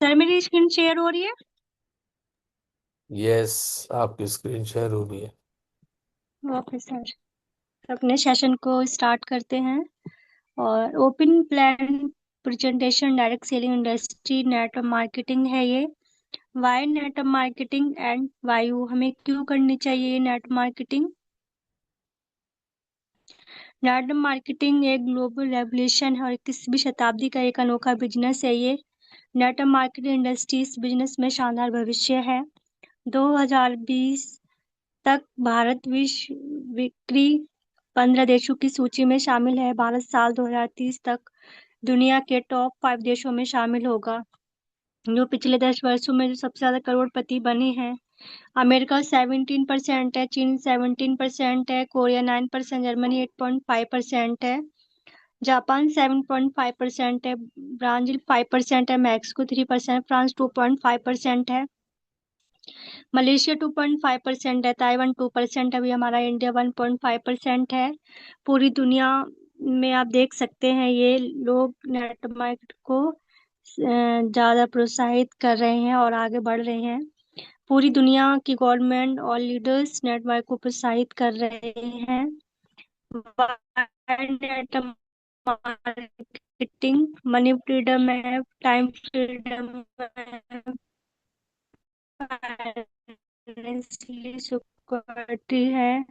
Sir मेरी screen share हो रही है। यस। आपकी स्क्रीन शेयर हो रही है। Okay sir. अपने सेशन को स्टार्ट करते हैं। और open plan presentation direct selling industry network marketing है ये। वाई नेटवर्क मार्केटिंग एंड वायु हमें क्यों करनी चाहिए ये नेटवर्क मार्केटिंग। नेटवर्क मार्केटिंग एक ग्लोबल रेवोल्यूशन है और 21वीं शताब्दी का एक अनोखा बिजनेस है ये। नेटवर्क मार्केटिंग इंडस्ट्री इस बिजनेस में शानदार भविष्य है। 2020 तक भारत विश्व बिक्री 15 देशों की सूची में शामिल है। भारत साल 2030 तक दुनिया के टॉप 5 देशों में शामिल होगा। जो पिछले 10 वर्षों में जो सबसे ज्यादा करोड़पति बने हैं। अमेरिका 17% है, चीन 17% है, कोरिया 9%, जर्मनी 8.5% है, जापान 7.5% है, ब्राजील 5% है, मैक्सिको 3%, फ्रांस 2.5% है, मलेशिया 2.5% है, ताइवान 2% है, अभी हमारा इंडिया 1.5% है। पूरी दुनिया में आप देख सकते हैं ये लोग नेट मार्केट को ज्यादा प्रोत्साहित कर रहे हैं और आगे बढ़ रहे हैं। पूरी दुनिया की गवर्नमेंट और लीडर्स नेटवर्क को प्रोत्साहित कर रहे हैं। नेट मार्केटिंग मनी फ्रीडम है, टाइम फ्रीडम है, फाइनेंशियली सिक्योरिटी है,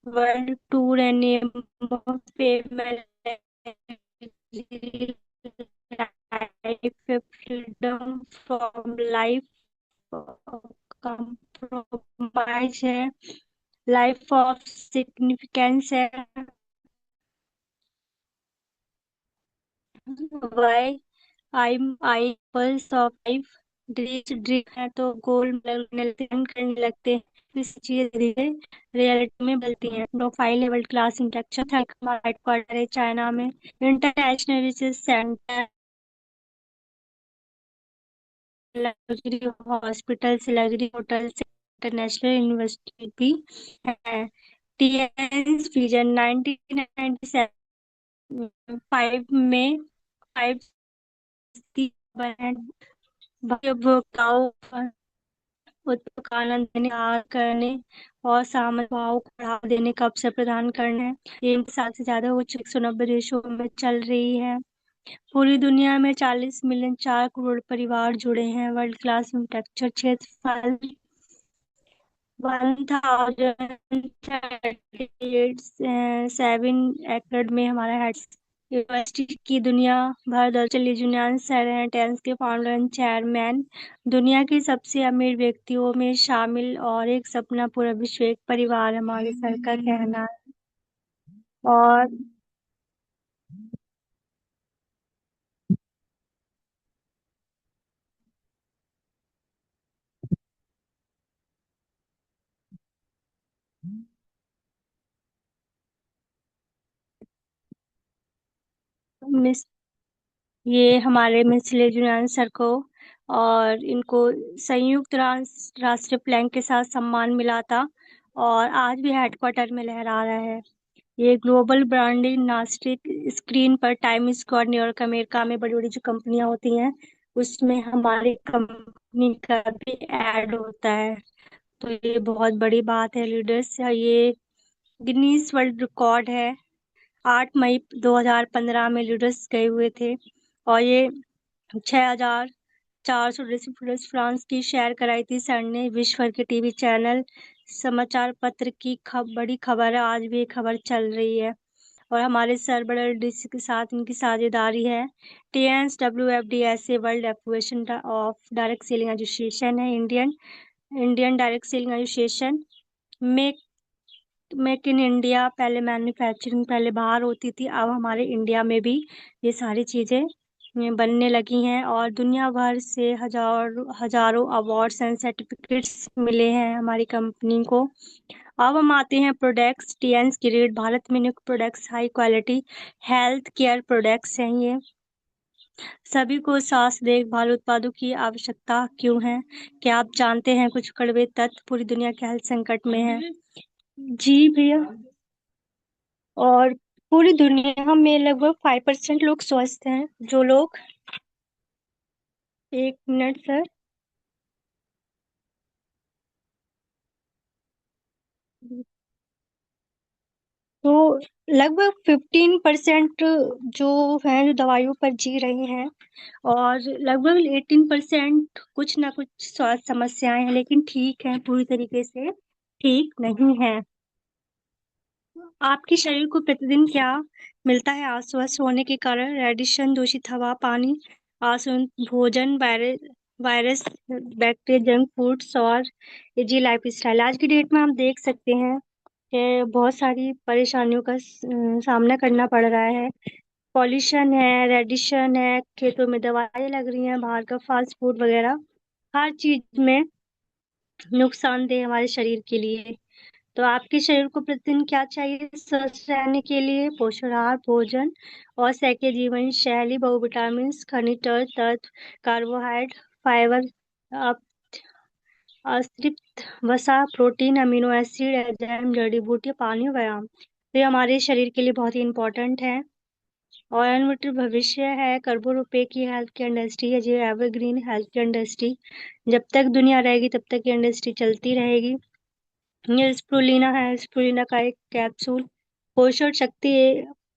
world tour and payment, life freedom from life compromise है, लाइफ ऑफ सिग्निफिकेंस है। Why I purse of life dream है तो गोल करने लगते हैं। इस चीज धीरे रियलिटी में बदलती है। प्रोफाइल लेवल क्लास इंटरेक्शन था हेडक्वार्टर है चाइना में। International research centre, luxury hospital से लग्जरी होटल से इंटरनेशनल यूनिवर्सिटी भी है। टीएस विजन 1997 में 5 उपभोक्ताओं पर उत्पादों का आनंद देने करने और सामान्य भाव को बढ़ावा देने का अवसर प्रदान करना है। ये 1 साल से ज्यादा हो चुके 190 देशों में चल रही है। पूरी दुनिया में 40 मिलियन 4 करोड़ परिवार जुड़े हैं। वर्ल्ड क्लास इंफ्रास्ट्रक्चर क्षेत्रफल 1037 एकड़ में हमारा हेड यूनिवर्सिटी की दुनिया भर दर्जन यूनियन सर हैं, टेंस के फाउंडर एंड चेयरमैन दुनिया के सबसे अमीर व्यक्तियों में शामिल और एक सपना पूरा विश्व एक परिवार हमारे सर का कहना है। और मिस ये हमारे मिसले जुनान सर को और इनको संयुक्त राष्ट्र प्लैंक के साथ सम्मान मिला था और आज भी हेडक्वार्टर में लहरा रहा है। ये ग्लोबल ब्रांडिंग नास्टिक स्क्रीन पर टाइम स्क्वायर न्यूयॉर्क अमेरिका में बड़ी बड़ी जो कंपनियां होती हैं उसमें हमारी कंपनी का भी ऐड होता है। तो ये बहुत बड़ी बात है लीडर्स। ये गिनीज वर्ल्ड रिकॉर्ड है। 8 मई 2015 में लीडर्स गए हुए थे और ये 6,400 रेसिडेंट्स फ्रांस की शेयर कराई थी सर ने। विश्व भर के टीवी चैनल समाचार पत्र की बड़ी खबर है, आज भी ये खबर चल रही है। और हमारे सर बड़े डीसी के साथ इनकी साझेदारी है। TNSWFDSA world association of direct selling association है। Indian Indian direct selling association. Make make in India, पहले मैन्युफैक्चरिंग पहले बाहर होती थी, अब हमारे इंडिया में भी ये सारी चीजें बनने लगी हैं और दुनिया भर से हजारों अवार्ड्स एंड सर्टिफिकेट्स मिले हैं हमारी कंपनी को। अब हम आते हैं प्रोडक्ट्स टीएंस की रेट। भारत में नियुक्त products high quality health care products हैं ये। सभी को स्वास्थ्य देखभाल उत्पादों की आवश्यकता क्यों है? क्या आप जानते हैं कुछ कड़वे तथ्य पूरी दुनिया के हेल्थ संकट में है? जी भैया। और पूरी दुनिया में लगभग 5% लोग स्वस्थ हैं। जो लोग, एक मिनट सर। तो लगभग 15% जो हैं जो दवाइयों पर जी रही हैं, और लगभग 18% कुछ ना कुछ स्वास्थ्य समस्याएं हैं, लेकिन ठीक है, पूरी तरीके से ठीक नहीं है। आपके शरीर को प्रतिदिन क्या मिलता है अस्वस्थ होने के कारण? रेडिएशन, दूषित हवा, पानी, असंतुलित भोजन, वायरस, बैक्टीरिया, जंक फूड्स और इजी लाइफ स्टाइल। आज की डेट में हम देख सकते हैं कि बहुत सारी परेशानियों का सामना करना पड़ रहा है। पॉल्यूशन है, रेडिएशन है, खेतों में दवाएं लग रही हैं, बाहर का फास्ट फूड वगैरह, हर चीज में नुकसानदेह हमारे शरीर के लिए। तो आपके शरीर को प्रतिदिन क्या चाहिए स्वस्थ रहने के लिए? पोषण आहार, भोजन और सही जीवन शैली, बहुविटामिन, खनिज तत्व, कार्बोहाइड्रेट, फाइबर, अतिरिक्त वसा, प्रोटीन, अमीनो एसिड, एंजाइम, जड़ी बूटी, पानी और व्यायाम। तो ये हमारे शरीर के लिए बहुत ही इंपॉर्टेंट है। और अनलिमिटेड भविष्य है। करोड़ों रुपए की हेल्थ केयर इंडस्ट्री है, जो एवरग्रीन हेल्थ केयर इंडस्ट्री। जब तक दुनिया रहेगी तब तक ये इंडस्ट्री चलती रहेगी। ये स्प्रुलिना है, स्प्रुलिना का एक कैप्सूल पोषण शक्ति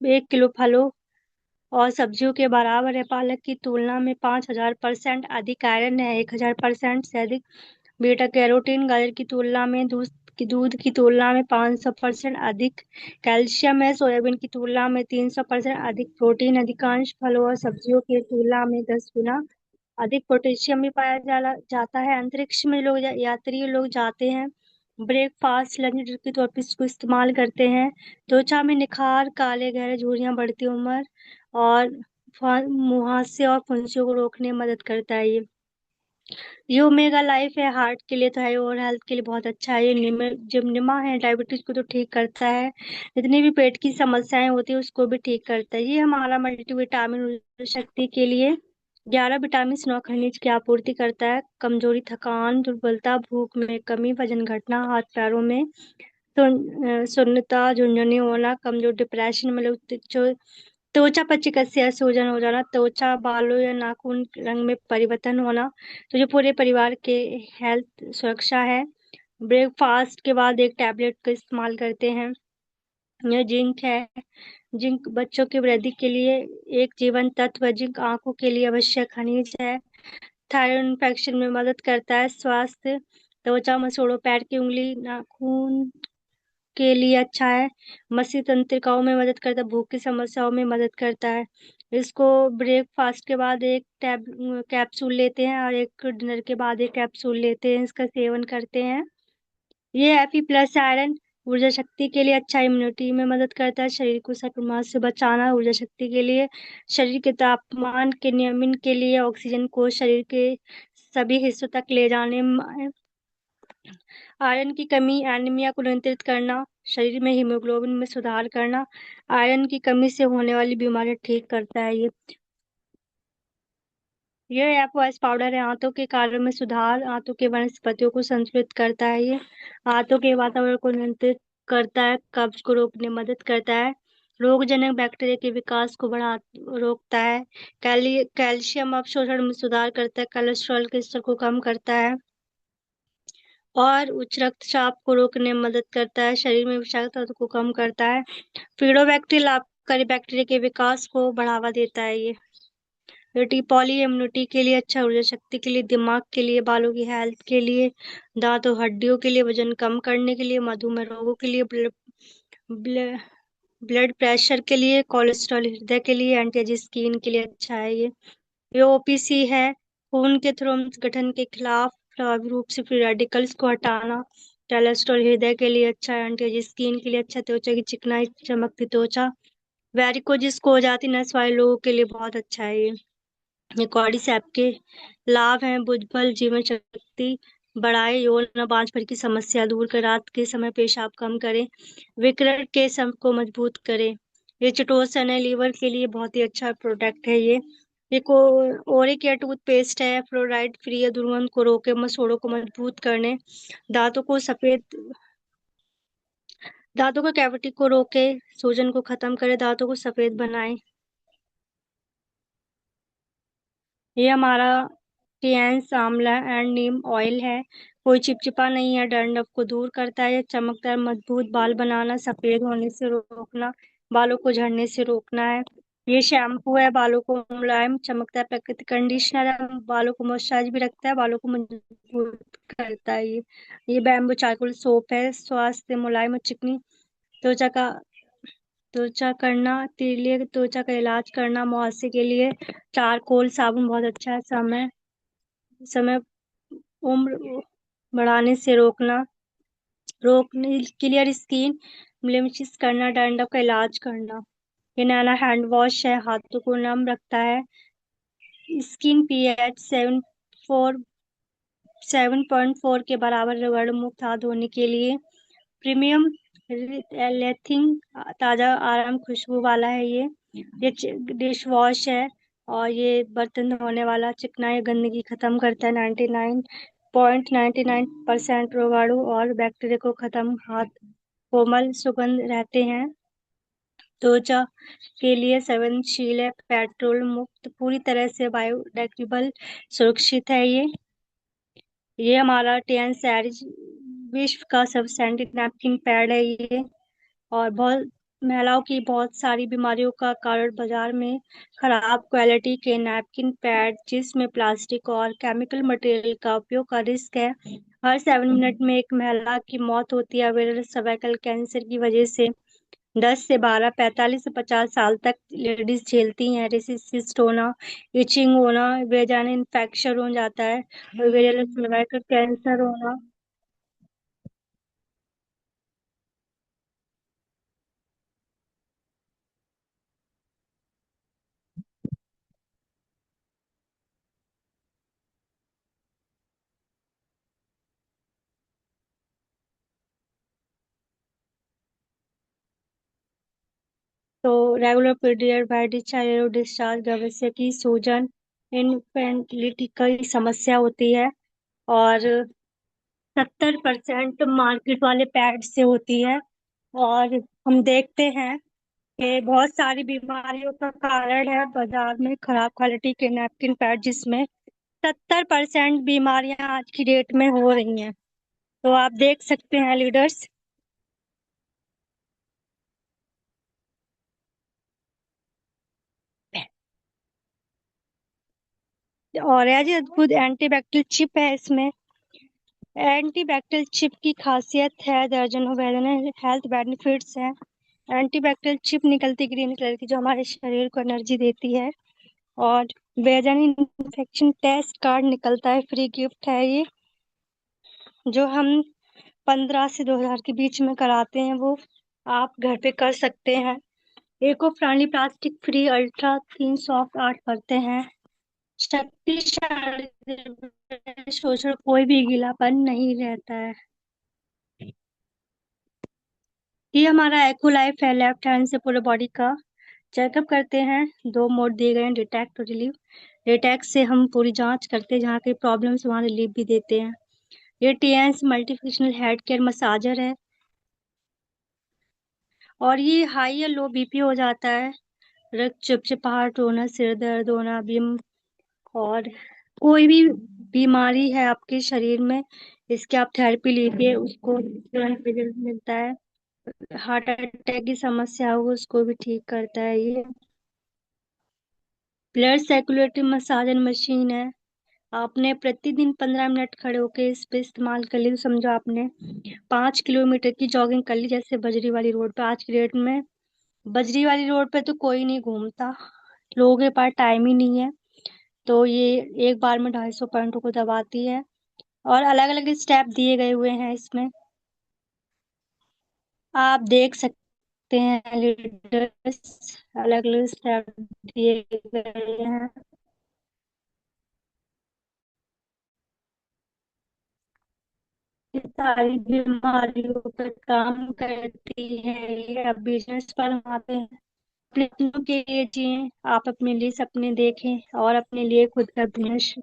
1 किलो फलों और सब्जियों के बराबर है। पालक की तुलना में 5,000% अधिक आयरन है, 1,000% से अधिक बीटा कैरोटीन। गाजर की तुलना में दूध की तुलना में 500% अधिक कैल्शियम है। सोयाबीन की तुलना में 300% अधिक प्रोटीन। अधिकांश फलों और सब्जियों की तुलना में 10 गुना अधिक पोटेशियम भी पाया जाता है। अंतरिक्ष में यात्री लोग जाते हैं, ब्रेकफास्ट लंच के तौर पर इसको इस्तेमाल करते हैं। त्वचा में निखार, काले गहरे झुर्रियां, बढ़ती उम्र और मुहासे और फुंसियों को रोकने में मदद करता है ये ओमेगा लाइफ है, हार्ट के लिए तो है और हेल्थ के लिए बहुत अच्छा है। ये जब निमा है, डायबिटीज को तो ठीक करता है। जितनी भी पेट की समस्याएं होती है उसको भी ठीक करता है। ये हमारा मल्टीविटामिन ऊर्जा शक्ति के लिए 11 विटामिन, 9 खनिज की आपूर्ति करता है। कमजोरी, थकान, दुर्बलता, भूख में कमी, वजन घटना, हाथ पैरों में शून्यता, झुंझुनी होना, कमजोर, डिप्रेशन, मतलब त्वचा पर चिकित्सीय सूजन हो जाना, त्वचा, बालों या नाखून रंग में परिवर्तन होना। तो जो पूरे परिवार के हेल्थ सुरक्षा है। ब्रेकफास्ट के बाद एक टैबलेट का इस्तेमाल करते हैं। यह जिंक है। जिंक बच्चों की वृद्धि के लिए एक जीवन तत्व है। जिंक आंखों के लिए आवश्यक खनिज है। थायराइड इन्फेक्शन में मदद करता है। स्वास्थ्य, त्वचा, मसूड़ों, पैर की उंगली, नाखून के लिए अच्छा है। मत्स्य तंत्रिकाओं में मदद करता है। भूख की समस्याओं में मदद करता है। इसको ब्रेकफास्ट के बाद एक कैप्सूल लेते हैं और एक डिनर के बाद एक कैप्सूल लेते हैं, इसका सेवन करते हैं। ये Fe+ आयरन ऊर्जा शक्ति के लिए अच्छा, इम्यूनिटी में मदद करता है। शरीर को संक्रमण से बचाना, ऊर्जा शक्ति के लिए, शरीर के तापमान के नियमन के लिए, ऑक्सीजन को शरीर के सभी हिस्सों तक ले जाने में, आयरन की कमी, एनीमिया को नियंत्रित करना, शरीर में हीमोग्लोबिन में सुधार करना, आयरन की कमी से होने वाली बीमारी ठीक करता है ये एपवाइस पाउडर है, आंतों के कार्यों में सुधार, आंतों के वनस्पतियों को संतुलित करता है ये, आंतों के वातावरण को नियंत्रित करता है, कब्ज को रोकने में मदद करता है, रोगजनक बैक्टीरिया के विकास को रोकता है, कैल्शियम अवशोषण में सुधार करता है, कोलेस्ट्रॉल के स्तर को कम करता है और उच्च रक्तचाप को रोकने में मदद करता है, शरीर में विषाक्त तत्व को कम करता है, पीडोबैक्टीरिया लाभकारी बैक्टीरिया के विकास को बढ़ावा देता है ये पॉली इम्यूनिटी के लिए अच्छा, ऊर्जा शक्ति के लिए, दिमाग के लिए, बालों की हेल्थ के लिए, दांत और हड्डियों के लिए, वजन कम करने के लिए, मधुमेह रोगों के लिए, ब्लड प्रेशर के लिए, कोलेस्ट्रॉल, हृदय के लिए, एंटी एजिंग स्किन के लिए अच्छा है ये ओपीसी है, खून के थ्रोम्ब गठन के खिलाफ प्रभावी रूप से फ्री रेडिकल्स को हटाना, कोलेस्ट्रॉल, हृदय के लिए अच्छा है, एंटी एजिंग स्किन के लिए अच्छा, त्वचा की चिकनाई, चमकती त्वचा, वेरिकोजिस को हो जाती नस वाले लोगों के लिए बहुत अच्छा है ये कॉर्डिसेप के लाभ हैं। भुजबल, जीवन शक्ति बढ़ाए, यौन बांझपन की समस्या दूर कर, रात के समय पेशाब कम करें, विकर्ण के सम को मजबूत करें। ये चिटोसन है, लीवर के लिए बहुत ही अच्छा प्रोडक्ट है ये को ओरिक या टूथपेस्ट है, फ्लोराइड फ्री है, दुर्गंध को रोके, मसूड़ों को मजबूत करने, दांतों को सफेद दांतों के कैविटी को रोके, सूजन को खत्म करे, दांतों को सफेद बनाए। ये हमारा टिएंस आंवला एंड नीम ऑयल है। कोई चिपचिपा नहीं है, डैंड्रफ को दूर करता है। ये चमकदार मजबूत बाल बनाना, सफेद होने से रोकना, बालों को झड़ने से रोकना है। ये शैम्पू है, बालों को मुलायम चमकदार प्राकृतिक कंडीशनर है, बालों को मॉइस्चराइज भी रखता है, बालों को मजबूत करता है। ये बैम्बू चारकोल सोप है, स्वास्थ्य मुलायम और चिकनी त्वचा का त्वचा करना, तीलिए त्वचा का इलाज करना, मुहासे के लिए चारकोल साबुन बहुत अच्छा है। समय समय उम्र बढ़ाने से रोकने क्लियर स्किन ब्लेमिशेस करना, डैंड्रफ का इलाज करना। ये नैना हैंड वॉश है, हाथों को नम रखता है। स्किन पीएच 7.4 के बराबर रगड़ मुक्त हाथ धोने के लिए। प्रीमियम लेथिंग ताजा आराम खुशबू वाला है। ये डिश वॉश है, और ये बर्तन धोने वाला चिकनाई गंदगी खत्म करता है। 99.99% रोगाणु और बैक्टीरिया को खत्म। हाथ कोमल सुगंध रहते हैं। त्वचा के लिए संवेदनशील है, पेट्रोल मुक्त, पूरी तरह से बायोडिग्रेडेबल, सुरक्षित है। ये हमारा टेन सैरिज विश्व का सबसे सैनिटरी नैपकिन पैड है ये। और बहुत महिलाओं की बहुत सारी बीमारियों का कारण बाजार में खराब क्वालिटी के नैपकिन पैड, जिसमें प्लास्टिक और केमिकल मटेरियल का उपयोग का रिस्क है। हर 7 मिनट में एक महिला की मौत होती है अवेयर सर्वाइकल कैंसर की वजह से। 10 से 12, 45 से 50 साल तक लेडीज झेलती हैं रेसिस्ट होना, इचिंग होना, वेजाइनल इन्फेक्शन हो जाता है, वेरियल सर्वाइकल कैंसर होना। तो regular period, white discharge, discharge, गर्भाशय की सूजन, इनफेर्टिलिटी की समस्या होती है। और 70% मार्केट वाले पैड से होती है। और हम देखते हैं कि बहुत सारी बीमारियों का कारण है बाजार में खराब क्वालिटी के नैपकिन पैड, जिसमें 70% बीमारियां आज की डेट में हो रही हैं। तो आप देख सकते हैं लीडर्स। और ये जी अद्भुत एंटीबैक्टीरियल चिप है इसमें। एंटीबैक्टीरियल चिप की खासियत है, दर्जनों वैलेंट हेल्थ बेनिफिट्स हैं। एंटीबैक्टीरियल चिप निकलती ग्रीन कलर की, जो हमारे शरीर को एनर्जी देती है। और वेजाइनल इन्फेक्शन टेस्ट कार्ड निकलता है, फ्री गिफ्ट है ये, जो हम 15 से 2000 के बीच में कराते हैं, वो आप घर पे कर सकते हैं। Eco friendly, plastic free, ultra thin soft 8 परतें हैं। शक्तिशाली शोषण, कोई भी गीलापन नहीं रहता है। ये हमारा एक्ो लाइफ है, लेफ्ट हैंड से पूरे बॉडी का चेकअप करते हैं। 2 मोड दिए गए हैं, डिटेक्ट और रिलीव। डिटेक्ट से हम पूरी जांच करते हैं, जहाँ की प्रॉब्लम्स वहाँ रिलीव भी देते हैं। ये टीएंस मल्टीफंक्शनल हेड केयर मसाजर है। और ये हाई या लो बीपी हो जाता है, रक्त चिपचिपाहट होना, सिर दर्द होना, और कोई भी बीमारी है आपके शरीर में, इसकी आप थेरेपी लीजिए, उसको तुरंत रिजल्ट मिलता है। हार्ट अटैक की समस्या हो उसको भी ठीक करता है ये। ब्लड सर्कुलेटरी मसाजर मशीन है। आपने प्रतिदिन 15 मिनट खड़े होके इस पे इस्तेमाल कर ली, तो समझो आपने 5 किलोमीटर की जॉगिंग कर ली, जैसे बजरी वाली रोड पे। आज की डेट में बजरी वाली रोड पे तो कोई नहीं घूमता, लोगों के पास टाइम ही नहीं है। तो ये एक बार में 250 पॉइंटों को दबाती है। और अलग अलग स्टेप दिए गए हुए हैं इसमें, आप देख सकते हैं लीडर्स, अलग अलग स्टेप दिए गए हैं। ये सारी बीमारियों पर काम करती है ये। अब बिजनेस पर हम आते हैं। अपने के लिए जिए, आप अपने लिए सपने देखें और अपने लिए खुद का बिजनेस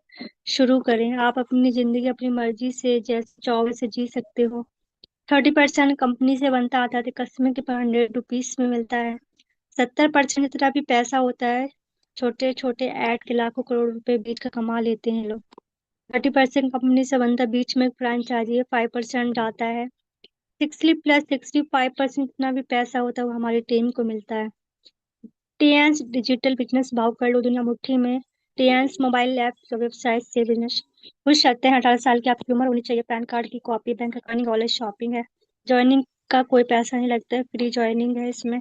शुरू करें। आप अपनी जिंदगी अपनी मर्जी से जैसे चाहो वैसे जी सकते हो। 30% कंपनी से बनता आता है, कस्टमर के पर 100 रुपीज में मिलता है। 70% जितना भी पैसा होता है, छोटे छोटे ऐड के लाखों करोड़ रुपए बीच का कमा लेते हैं लोग। 30% कंपनी से बनता है, बीच में फ्रेंचाइजी है, 5% जाता है। 60+65% जितना भी पैसा होता है वो हमारी टीम को मिलता है। टीएंस डिजिटल बिजनेस भाव कर लो दुनिया मुट्ठी में। टीएंस मोबाइल ऐप और वेबसाइट से बिजनेस खुद सकते हैं। 18 साल की आपकी उम्र होनी चाहिए। पैन कार्ड की copy, bank account, online shopping है। ज्वाइनिंग का कोई पैसा नहीं लगता है, फ्री ज्वाइनिंग है इसमें।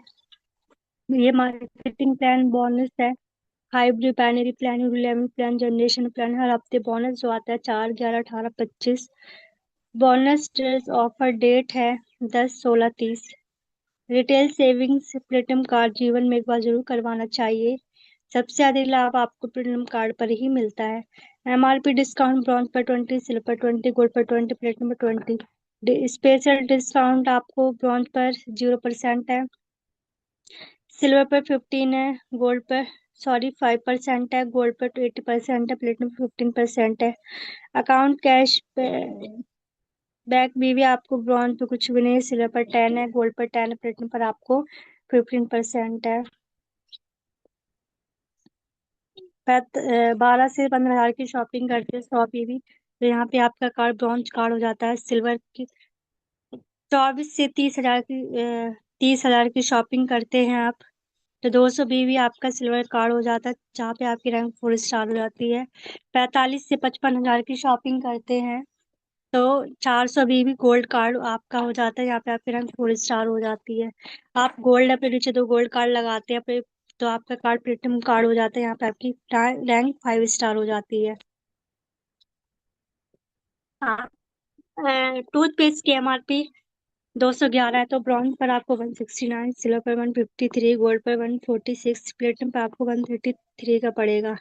ये मार्केटिंग प्लान बोनस है। Hybrid, binary plan, ruler plan, generation plan. हर हफ्ते बोनस जो आता है 4, 11, 18, 25। बोनस ऑफर डेट है 10, 16, 30। रिटेल सेविंग्स प्लेटिनम कार्ड जीवन में एक बार जरूर करवाना चाहिए। सबसे अधिक लाभ आपको प्लेटिनम कार्ड पर ही मिलता है। एमआरपी डिस्काउंट ब्रॉन्ज पर 20, सिल्वर पर 20, गोल्ड पर 20, प्लेटिनम पर 20। स्पेशल डिस्काउंट आपको ब्रॉन्ज पर 0% है, सिल्वर पर 15 है, गोल्ड पर 5% है, गोल्ड पर 80% है, प्लेटिनम पर 15% है। अकाउंट कैश बैक भी आपको ब्रॉन्ज पे कुछ भी नहीं, सिल्वर पर 10 है, गोल्ड पर 10 है, प्लेटिनम पर आपको 15% है। 12 से 15 हजार की शॉपिंग करते हैं 100 PV, तो यहाँ पे आपका कार्ड ब्रॉन्ज कार्ड हो जाता है। सिल्वर की 24 से 30 हजार की 30 हजार की शॉपिंग करते हैं आप, तो 200 BV आपका सिल्वर कार्ड हो जाता है, जहाँ पे आपकी रैंक 4 स्टार हो जाती है। 45 से 55 हजार की शॉपिंग करते हैं तो 400 BV गोल्ड कार्ड आपका हो जाता है, यहाँ पे आपकी रैंक 4 स्टार हो जाती है। आप गोल्ड अपने नीचे 2 गोल्ड कार्ड लगाते हैं अपने, तो आपका कार्ड प्लेटिनम कार्ड हो जाता है, यहाँ पे आपकी रैंक 5 स्टार हो जाती है। हाँ, टूथपेस्ट की MRP 211 है, तो ब्रॉन्ज पर आपको 169, सिल्वर पर 153, गोल्ड पर 146, प्लेटिनम पर आपको 133 का पड़ेगा।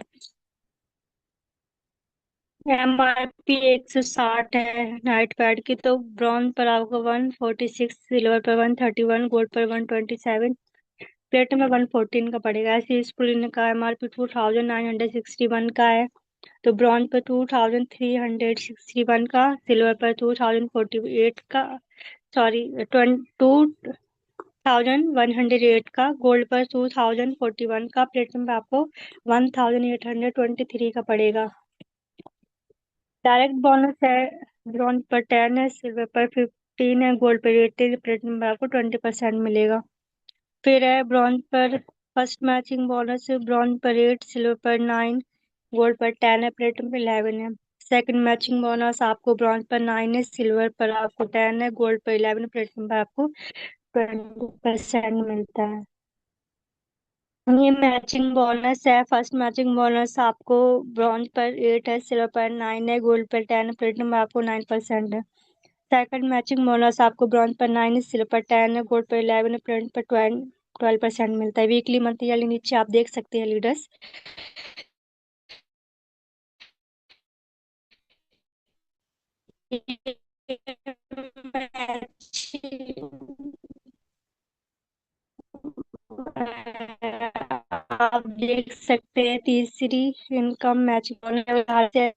MRP 160 है नाइट पैड की, तो ब्रॉन्ज पर आपको 146, सिल्वर पर 131, गोल्ड पर 127, प्लेटिनम में 114 का पड़ेगा। ऐसे इस पूरी का MRP 2961 का है, तो ब्रॉन्ज पर 2361 का, सिल्वर पर 2048 का, सॉरी 2108 का, गोल्ड पर 2041 का, प्लेटिनम पे आपको 1823 का पड़ेगा। डायरेक्ट बोनस है, ब्रॉन्ज पर 10 है, सिल्वर पर 15 है, गोल्ड पर 8 है, प्लेटिनम पे आपको 20% मिलेगा। फिर है ब्रॉन्ज पर फर्स्ट मैचिंग बोनस है, ब्रॉन्ज पर 8, सिल्वर पर 9, गोल्ड पर 10 है, प्लेटिनम पर 11 है। सेकंड मैचिंग बोनस आपको ब्रॉन्ज पर 9 है, सिल्वर पर आपको 10 है, गोल्ड पर 11 है, प्लेटिनम पर आपको 20% मिलता है। ये मैचिंग बोनस है। फर्स्ट मैचिंग बोनस आपको ब्रॉन्ज पर 8 है, सिल्वर पर 9 है, गोल्ड पर 10 है, प्लेटिनम में आपको 9% है। सेकंड मैचिंग बोनस आपको ब्रॉन्ज पर 9 है, सिल्वर पर 10 है, गोल्ड पर 11 है, प्लेटिनम पर 12% मिलता है। वीकली, मंथली वाले नीचे आप देख सकते हैं लीडर्स। आप देख सकते हैं तीसरी इनकम मैचिंग बोनस है।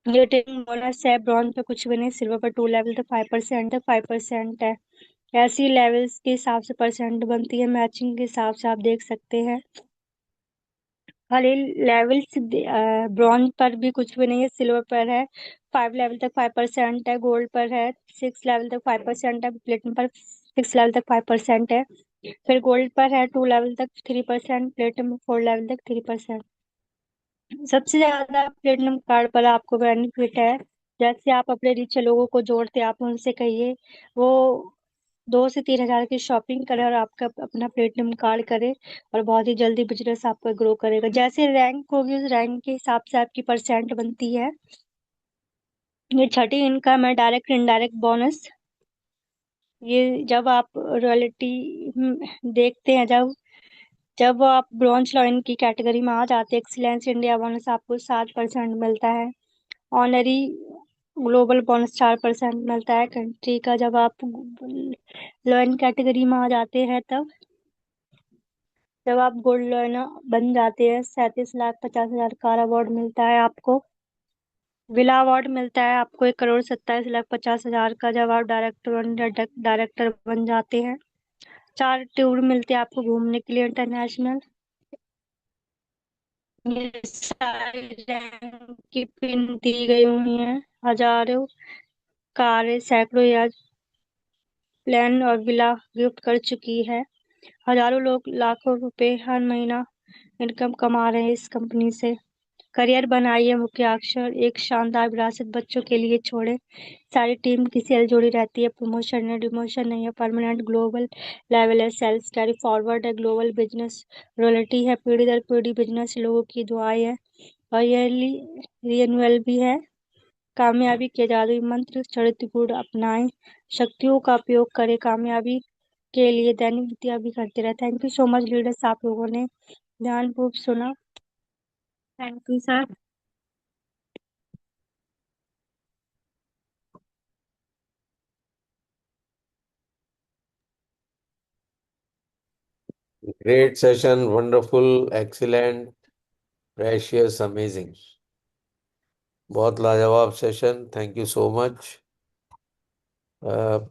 ये टेन बोनस है, ब्रॉन्ज पे कुछ भी नहीं, सिल्वर पर 2 लेवल तक 5% है, 5% है। ऐसी लेवल्स के हिसाब से परसेंट बनती है, मैचिंग के हिसाब से आप देख सकते हैं। खाली लेवल्स ब्रॉन्ज पर भी कुछ भी नहीं है, सिल्वर पर है 5 लेवल तक 5% है, गोल्ड पर है 6 लेवल तक 5% है, प्लेटिनम पर 6 लेवल तक 5% है। फिर गोल्ड पर है 2 लेवल तक 3%, प्लेटिनम 4 लेवल तक 3%। सबसे ज्यादा प्लेटिनम कार्ड पर आपको बेनिफिट है, जैसे आप अपने रिच लोगों को जोड़ते हैं, आप उनसे कहिए वो 2 से 3 हजार की शॉपिंग करे और आपका अपना प्लेटिनम कार्ड करे, और बहुत ही जल्दी बिजनेस आपका ग्रो करेगा। जैसे रैंक होगी उस रैंक के हिसाब से आपकी परसेंट बनती है। ये छठी इनकम है, डायरेक्ट इनडायरेक्ट बोनस। ये जब आप रॉयल्टी देखते हैं, जब जब आप ब्रॉन्ज लॉइन की कैटेगरी में आ जाते हैं, एक्सीलेंस इंडिया बोनस आपको 7% मिलता है। ऑनरी ग्लोबल बोनस 4% मिलता है। कंट्री का जब आप लॉइन कैटेगरी में आ जाते हैं, तब जब आप गोल्ड लॉइन बन जाते हैं, 37,50,000 का अवार्ड मिलता है आपको। विला अवार्ड मिलता है आपको 1,27,50,000 का जब आप डायरेक्टर बन जाते हैं। 4 टूर मिलते हैं आपको घूमने के लिए इंटरनेशनल। ये सारी रैंक की पिन दी गई हुई है। हजारों कारें, सैकड़ों या प्लेन और विला गिफ्ट कर चुकी है। हजारों लोग लाखों रुपए हर महीना इनकम कमा रहे हैं इस कंपनी से। करियर बनाइए मुख्य अक्षर, एक शानदार विरासत बच्चों के लिए छोड़े। सारी टीम की सेल जुड़ी रहती है, प्रमोशन है, डिमोशन नहीं है, परमानेंट ग्लोबल लेवल है, सेल्स कैरी फॉरवर्ड है, ग्लोबल बिजनेस रॉयल्टी है, पीढ़ी दर पीढ़ी बिजनेस लोगों की दुआएं है, और ईयरली रिन्यूअल भी है। कामयाबी के जादुई मंत्र चरित्र गुण अपनाएं, शक्तियों का उपयोग करें कामयाबी के लिए, दैनिक नीतियां भी करते रहे। Thank you so much leaders, आप लोगों ने ध्यानपूर्वक सुना। Thank you sir. Great session, wonderful, excellent, precious, amazing. बहुत लाजवाब session, thank you so much.